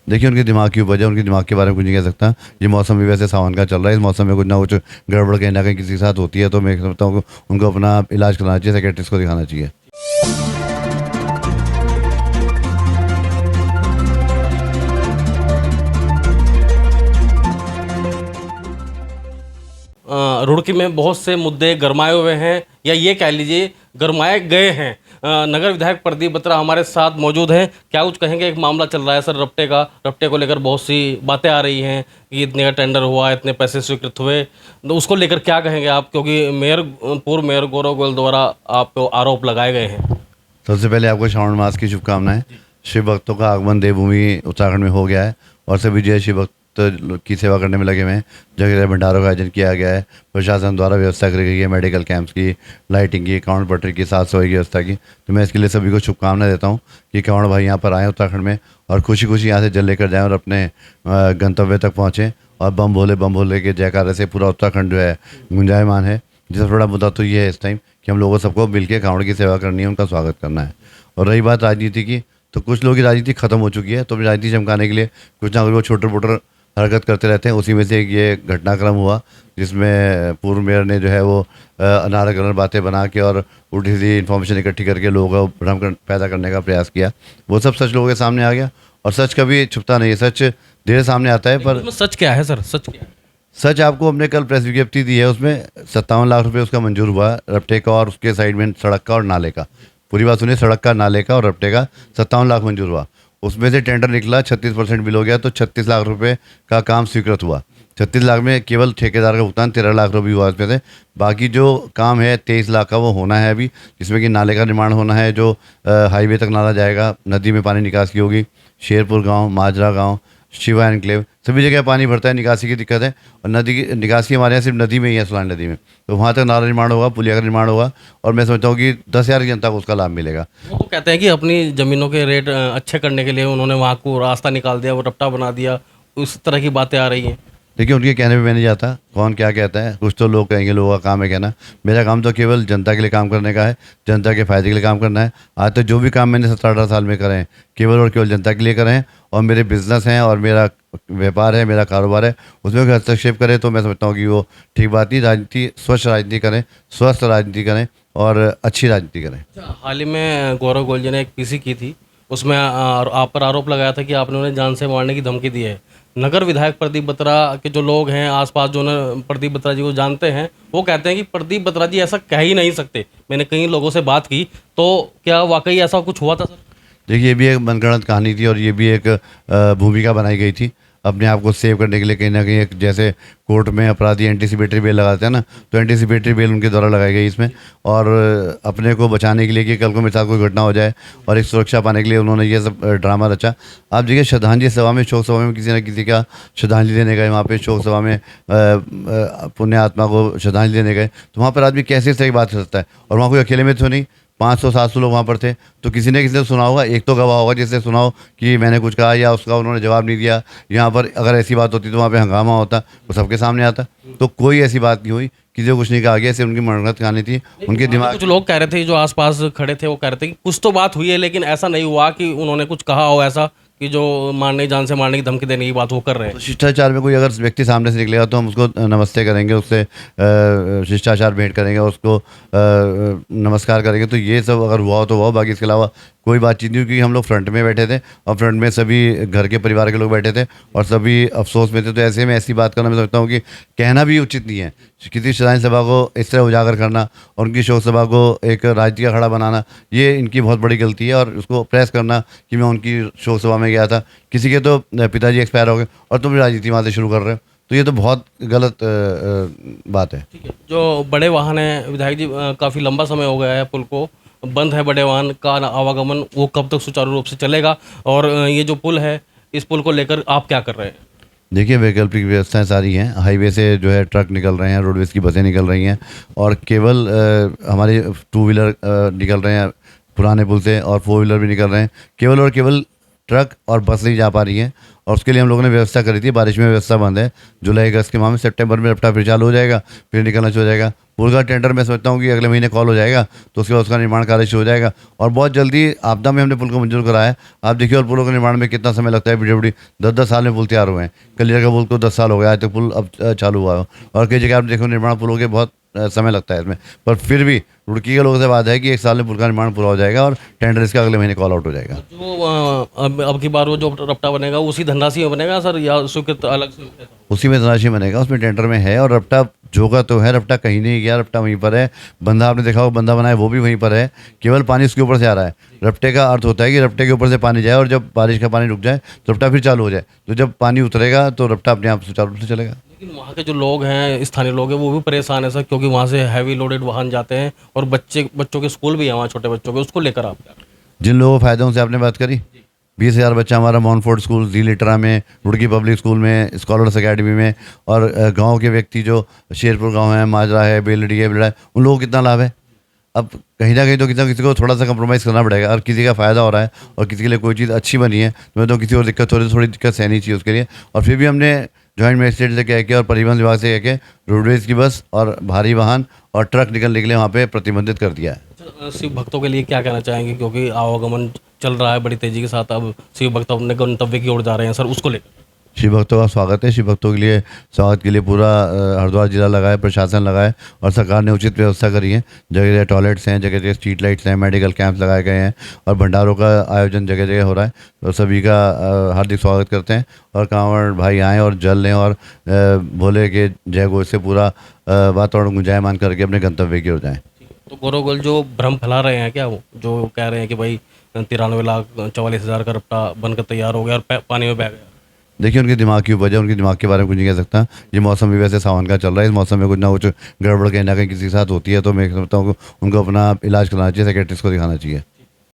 देखिए, उनके दिमाग की उपज है, उनके दिमाग के बारे में कुछ नहीं कह सकता। ये मौसम भी वैसे सावन का चल रहा है, इस मौसम में कुछ ना कुछ गड़बड़ कहीं न कहीं किसी के साथ होती है, तो मैं समझता हूँ कि उनको अपना इलाज कराना चाहिए, साइकियाट्रिस्ट को दिखाना चाहिए। रुड़की में बहुत से मुद्दे गरमाए हुए हैं, या ये कह लीजिए गरमाए गए हैं। नगर विधायक प्रदीप बत्रा हमारे साथ मौजूद हैं। क्या कुछ कहेंगे? एक मामला चल रहा है सर रपटे का, रपटे को लेकर बहुत सी बातें आ रही हैं कि इतने का टेंडर हुआ, इतने पैसे स्वीकृत हुए, तो उसको लेकर क्या कहेंगे आप? क्योंकि पूर्व मेयर गौरव गोयल द्वारा आप पे आरोप लगाए गए हैं। सबसे पहले आपको श्रावण मास की शुभकामनाएं। शिव भक्तों का आगमन देवभूमि उत्तराखंड में हो गया है और सभी जय शिव भक्त की सेवा करने में लगे हुए हैं। जगह जगह भंडारों का आयोजन किया गया है, प्रशासन द्वारा व्यवस्था करी गई है, मेडिकल कैंप्स की, लाइटिंग की, कांवड़ पटरी की, साफ सफाई की व्यवस्था की। तो मैं इसके लिए सभी को शुभकामनाएं देता हूँ कि कांवड़ भाई यहाँ पर आएँ उत्तराखंड में और खुशी खुशी यहाँ से जल लेकर जाएँ और अपने गंतव्य तक पहुँचें। और बम भोले के जयकारे से पूरा उत्तराखंड जो है गुंजायमान है। जिसका बड़ा मुद्दा तो ये है इस टाइम कि हम लोगों सबको मिलकर कांवड़ की सेवा करनी है, उनका स्वागत करना है। और रही बात राजनीति की, तो कुछ लोगों की राजनीति खत्म हो चुकी है, तो राजनीति चमकाने के लिए कुछ ना कुछ वो छोटर पोटर हरकत करते रहते हैं। उसी में से एक ये घटनाक्रम हुआ जिसमें पूर्व मेयर ने जो है वो अनारकरण बातें बना के और उल्टी सीधी इन्फॉर्मेशन इकट्ठी करके लोगों को भ्रम पैदा करने का प्रयास किया। वो सब सच लोगों के सामने आ गया और सच कभी छुपता नहीं है, सच धीरे सामने आता है। पर उसमें सच क्या है सर? सच क्या है? सच आपको हमने कल प्रेस विज्ञप्ति दी है, उसमें 57 लाख रुपए उसका मंजूर हुआ, रपटे का और उसके साइड में सड़क का और नाले का। पूरी बात सुनिए, सड़क का, नाले का और रपटे का 57 लाख मंजूर हुआ। उसमें से टेंडर निकला, 36% बिल हो गया, तो 36 लाख रुपए का काम स्वीकृत हुआ। 36 लाख में केवल ठेकेदार का भुगतान 13 लाख रुपये हुआ इसमें से। बाकी जो काम है 23 लाख का वो होना है अभी, जिसमें कि नाले का निर्माण होना है, जो हाईवे तक नाला जाएगा, नदी में पानी निकासी होगी, शेरपुर गाँव, माजरा गाँव, शिवा एनक्लेव, सभी जगह पानी भरता है, निकासी की दिक्कत है। और नदी की निकासी हमारे यहाँ सिर्फ नदी में ही है, सुलान नदी में, तो वहाँ तक नाला निर्माण होगा, पुलिया का निर्माण होगा और मैं समझता हूँ कि 10,000 की जनता को उसका लाभ मिलेगा। वो तो कहते हैं कि अपनी ज़मीनों के रेट अच्छे करने के लिए उन्होंने वहाँ को रास्ता निकाल दिया, वो रपटा बना दिया, उस तरह की बातें आ रही हैं। देखिए, उनके कहने पे मैं नहीं जाता, कौन क्या कहता है। कुछ तो लोग कहेंगे, लोगों का काम है कहना। मेरा काम तो केवल जनता के लिए काम करने का है, जनता के फ़ायदे के लिए काम करना है। आज तक जो भी काम मैंने 17-18 साल में करे हैं, केवल और केवल जनता के लिए करे हैं। और मेरे बिजनेस हैं और मेरा व्यापार है, मेरा कारोबार है, उसमें अगर हस्तक्षेप करें तो मैं समझता हूँ कि वो ठीक बात नहीं। राजनीति, स्वच्छ राजनीति करें, स्वस्थ राजनीति करें और अच्छी राजनीति करें। अच्छा, हाल ही में गौरव गोयल जी ने एक पीसी की थी, उसमें आप पर आरोप लगाया था कि आपने उन्हें जान से मारने की धमकी दी है। नगर विधायक प्रदीप बत्रा के जो लोग हैं आसपास, जो न प्रदीप बत्रा जी को जानते हैं, वो कहते हैं कि प्रदीप बत्रा जी ऐसा कह ही नहीं सकते। मैंने कई लोगों से बात की, तो क्या वाकई ऐसा कुछ हुआ था सर? देखिए, ये भी एक मनगढ़ंत कहानी थी और ये भी एक भूमिका बनाई गई थी अपने आप को सेव करने के लिए। कहीं ना कहीं एक, जैसे कोर्ट में अपराधी एंटीसिपेटरी बेल लगाते हैं ना, तो एंटीसिपेटरी बेल उनके द्वारा लगाई गई इसमें। और अपने को बचाने के लिए कि कल को मेरे साथ कोई घटना हो जाए और एक सुरक्षा पाने के लिए उन्होंने ये सब ड्रामा रचा। आप देखिए, श्रद्धांजलि सभा में, शोक सभा में किसी न किसी का श्रद्धांजलि देने गए, वहाँ पे शोक सभा में पुण्य आत्मा को श्रद्धांजलि देने गए, तो वहाँ पर आदमी कैसे इस तरह की बात कर सकता है? और वहाँ कोई अकेले में तो नहीं, 500-700 लोग वहाँ पर थे, तो किसी ने सुना होगा, एक तो गवाह होगा जिसने सुना हो कि मैंने कुछ कहा या उसका उन्होंने जवाब नहीं दिया। यहाँ पर अगर ऐसी बात होती तो वहाँ पे हंगामा होता, वो सबके सामने आता। तो कोई ऐसी बात नहीं हुई, किसी को कुछ नहीं कहा गया, सिर्फ उनकी मनगढ़ंत कहानी थी, उनके दिमाग। कुछ लोग कह रहे थे, जो आसपास खड़े थे, वो कह रहे थे कि कुछ तो बात हुई है, लेकिन ऐसा नहीं हुआ कि उन्होंने कुछ कहा हो ऐसा कि जो मारने, जान से मारने की धमकी देने की बात वो कर रहे हैं। तो शिष्टाचार में कोई अगर व्यक्ति सामने से निकलेगा तो हम उसको नमस्ते करेंगे, उससे शिष्टाचार भेंट करेंगे, उसको नमस्कार करेंगे। तो ये सब अगर हुआ हो तो हुआ, बाकी इसके अलावा कोई बातचीत नहीं हुई, क्योंकि हम लोग फ्रंट में बैठे थे और फ्रंट में सभी घर के परिवार के लोग बैठे थे और सभी अफसोस में थे। तो ऐसे में ऐसी बात करना मैं समझता हूँ कि कहना भी उचित नहीं है। किसी श्रद्धांजलि सभा को इस तरह उजागर करना और उनकी शोक सभा को एक राजनीति का खड़ा बनाना, ये इनकी बहुत बड़ी गलती है। और उसको प्रेस करना कि मैं उनकी शोक सभा में गया था, किसी के तो पिताजी एक्सपायर हो गए और तुम राजनीति वहाँ से शुरू कर रहे हो, तो ये तो बहुत गलत बात है। ठीक है, जो बड़े वाहन हैं विधायक जी, काफ़ी लंबा समय हो गया है पुल को बंद है, बड़े वाहन का आवागमन वो कब तक सुचारू रूप से चलेगा? और ये जो पुल है, इस पुल को लेकर आप क्या कर रहे हैं? देखिए, वैकल्पिक व्यवस्थाएं सारी हैं। हाईवे से जो है ट्रक निकल रहे हैं, रोडवेज की बसें निकल रही हैं और केवल हमारे 2 व्हीलर निकल रहे हैं पुराने पुल से और 4 व्हीलर भी निकल रहे हैं। केवल और केवल ट्रक और बस नहीं जा पा रही हैं और उसके लिए हम लोगों ने व्यवस्था करी थी। बारिश में व्यवस्था बंद है, जुलाई अगस्त के माह में, सितंबर में रपटा फिर चालू हो जाएगा, फिर निकलना शुरू हो जाएगा। पुल का टेंडर मैं समझता हूँ कि अगले महीने कॉल हो जाएगा, तो उसके बाद उसका निर्माण कार्य शुरू हो जाएगा। और बहुत जल्दी आपदा में हमने पुल को मंजूर कराया है। आप देखिए, और पुलों के निर्माण में कितना समय लगता है, बड़ी बड़ी 10-10 साल में पुल तैयार हुए हैं। कलियर का पुल को 10 साल हो गया, आज तक पुल अब चालू हुआ है। और कई जगह आप देखो निर्माण पुलों के बहुत समय लगता है इसमें, पर फिर भी रुड़की के लोगों से बात है कि 1 साल में पुल का निर्माण पूरा हो जाएगा और टेंडर इसका अगले महीने कॉल आउट हो जाएगा। जो अब की बार वो जो रपटा बनेगा उसी धनराशि में बनेगा सर, या स्वीकृत अलग से? उसी में धनराशि बनेगा, उसमें टेंडर में है। और रपटा जो का तो है, रपटा कहीं नहीं गया, रपटा वहीं पर है। बंदा आपने देखा होगा, बंदा बनाया वो भी वहीं पर है, केवल पानी उसके ऊपर से आ रहा है। रपटे का अर्थ होता है कि रपटे के ऊपर से पानी जाए और जब बारिश का पानी रुक जाए तो रपटा फिर चालू हो जाए। तो जब पानी उतरेगा तो रपटा अपने आप सुचारू रूप से चलेगा। लेकिन वहाँ के जो लोग हैं, स्थानीय लोग हैं, वो भी परेशान है सर, क्योंकि वहाँ से हैवी लोडेड वाहन जाते हैं और बच्चों के स्कूल भी हैं वहाँ, छोटे बच्चों के, उसको लेकर आप क्या? जिन लोगों को फ़ायदा उनसे आपने बात करी, 20,000 बच्चा हमारा माउंटफोर्ड स्कूल, जी लिटरा में, रुड़की पब्लिक स्कूल में, स्कॉलर्स अकेडमी में, और गांव के व्यक्ति जो शेरपुर गांव है, माजरा है, बेलडी है, बिलड़ा है, उन लोगों को कितना लाभ है। अब कहीं ना कहीं तो किसी ना किसी को थोड़ा सा कंप्रोमाइज़ करना पड़ेगा। और किसी का फ़ायदा हो रहा है और किसी के लिए कोई चीज़ अच्छी बनी है, तो मैं तो किसी और दिक्कत हो रही है, थोड़ी दिक्कत सहनी चाहिए उसके लिए। और फिर भी हमने जॉइंट मजिस्ट्रेट से कह के और परिवहन विभाग से कह के रोडवेज की बस और भारी वाहन और ट्रक निकलने के लिए वहाँ पे प्रतिबंधित कर दिया है। शिव भक्तों के लिए क्या कहना चाहेंगे, क्योंकि आवागमन चल रहा है बड़ी तेजी के साथ, अब शिव भक्त अपने गंतव्य की ओर जा रहे हैं सर, उसको लेकर? शिव भक्तों का स्वागत है। शिव भक्तों के लिए स्वागत के लिए पूरा हरिद्वार जिला लगा है, प्रशासन लगा है, और सरकार ने उचित व्यवस्था करी है। जगह जगह टॉयलेट्स हैं, जगह जगह स्ट्रीट लाइट्स हैं, मेडिकल कैंप्स लगाए गए हैं, और भंडारों का आयोजन जगह जगह हो रहा है। तो सभी का हार्दिक स्वागत करते हैं। और कांवड़ भाई आएँ और जल लें और भोले के जय घोष से पूरा वातावरण गुंजायमान करके अपने गंतव्य की ओर जाएँ। तो गौरव गोयल जो भ्रम फैला रहे हैं क्या, वो जो कह रहे हैं कि भाई 93,44,000 का रपटा बनकर तैयार हो गया और पानी में बह गया? देखिए, उनके दिमाग की उपज है, उनके दिमाग के बारे में कुछ नहीं कह सकता। ये मौसम भी वैसे सावन का चल रहा है, इस मौसम में कुछ ना कुछ गड़बड़ कहीं ना कहीं किसी के साथ होती है, तो मैं समझता हूँ कि उनको अपना इलाज कराना चाहिए, साइकेट्रिस्ट को दिखाना चाहिए।